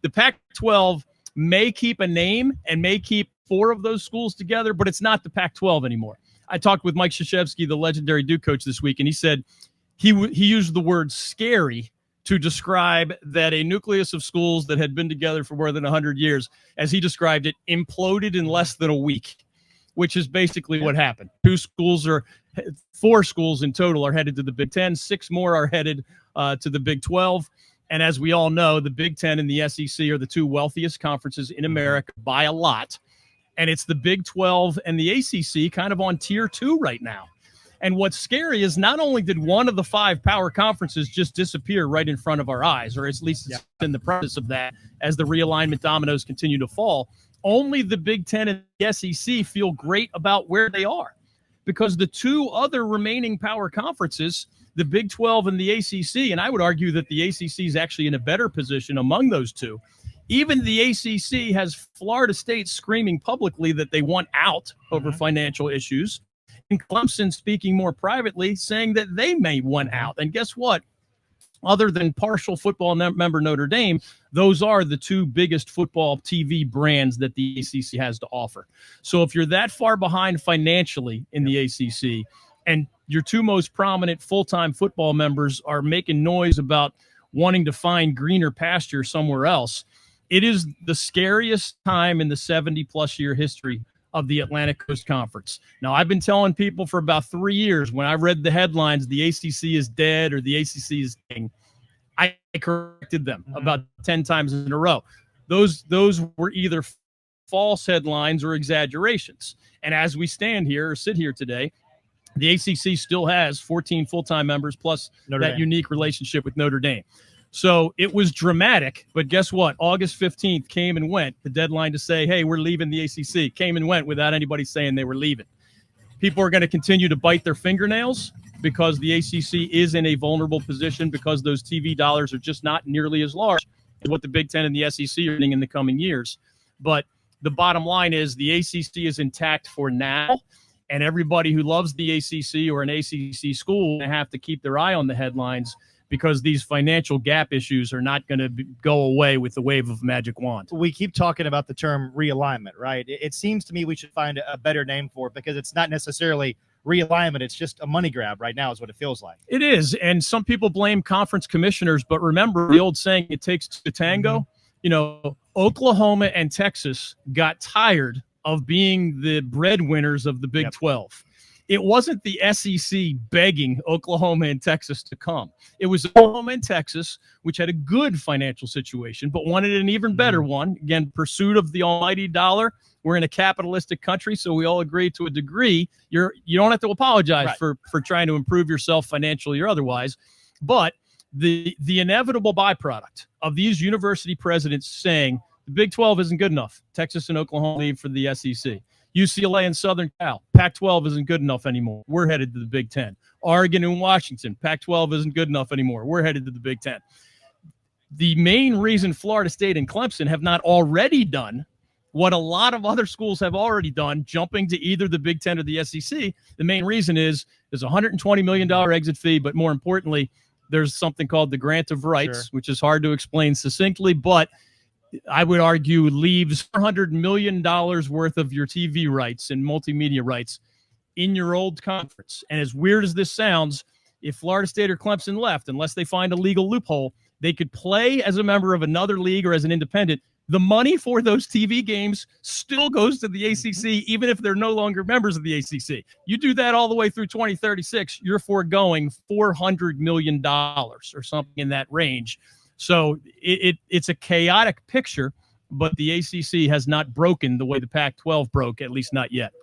the Pac-12 may keep a name and may keep 4 of those schools together, but it's not the Pac-12 anymore. I talked with Mike Krzyzewski, the legendary Duke coach, this week, and he said he used the word scary to describe that a nucleus of schools that had been together for more than 100 years, as he described it, imploded in less than a week, which is basically what happened. 4 schools in total are headed to the Big Ten. 6 more are headed to the Big 12. And as we all know, the Big Ten and the SEC are the 2 wealthiest conferences in America by a lot. And it's the Big 12 and the ACC kind of on tier 2 right now. And what's scary is not only did one of the 5 power conferences just disappear right in front of our eyes, or at least it's in the process of that as the realignment dominoes continue to fall, only the Big Ten and the SEC feel great about where they are, because the 2 other remaining power conferences, the Big 12 and the ACC, and I would argue that the ACC is actually in a better position among those 2. Even the ACC has Florida State screaming publicly that they want out over financial issues, and Clemson speaking more privately saying that they may want out. And guess what? Other than partial football member Notre Dame, those are the 2 biggest football TV brands that the ACC has to offer. So if you're that far behind financially in the ACC, and your 2 most prominent full-time football members are making noise about wanting to find greener pasture somewhere else, it is the scariest time in the 70-plus year history of the Atlantic Coast Conference. Now, I've been telling people for about 3 years, when I read the headlines, the ACC is dead or the ACC is king, I corrected them about 10 times in a row. Those were either false headlines or exaggerations. And as we stand here or sit here today, the ACC still has 14 full-time members plus that unique relationship with Notre Dame. So it was dramatic, but guess what? August 15th came and went. The deadline to say, hey, we're leaving the ACC came and went without anybody saying they were leaving. People are going to continue to bite their fingernails because the ACC is in a vulnerable position because those TV dollars are just not nearly as large as what the Big Ten and the SEC are getting in the coming years. But the bottom line is the ACC is intact for now, and everybody who loves the ACC or an ACC school will have to keep their eye on the headlines, because these financial gap issues are not going to go away with the wave of magic wand. We keep talking about the term realignment, right? It seems to me we should find a better name for it, because it's not necessarily realignment. It's just a money grab right now is what it feels like. It is. And some people blame conference commissioners, but remember the old saying, it takes 2 to tango. You know, Oklahoma and Texas got tired of being the breadwinners of the Big 12. It wasn't the SEC begging Oklahoma and Texas to come. It was Oklahoma and Texas, which had a good financial situation, but wanted an even better one. Again, pursuit of the almighty dollar. We're in a capitalistic country, so we all agree to a degree. You don't have to apologize for trying to improve yourself financially or otherwise. But the inevitable byproduct of these university presidents saying the Big 12 isn't good enough, Texas and Oklahoma leave for the SEC. UCLA and Southern Cal, Pac-12 isn't good enough anymore. We're headed to the Big Ten. Oregon and Washington, Pac-12 isn't good enough anymore. We're headed to the Big Ten. The main reason Florida State and Clemson have not already done what a lot of other schools have already done, jumping to either the Big Ten or the SEC, the main reason is there's a $120 million exit fee, but more importantly, there's something called the grant of rights, which is hard to explain succinctly, but I would argue leaves $400 million worth of your TV rights and multimedia rights in your old conference. And as weird as this sounds, if Florida State or Clemson left, unless they find a legal loophole, they could play as a member of another league or as an independent. The money for those TV games still goes to the ACC, even if they're no longer members of the ACC. You do that all the way through 2036, you're foregoing $400 million or something in that range. So it's a chaotic picture, but the ACC has not broken the way the Pac-12 broke, at least not yet.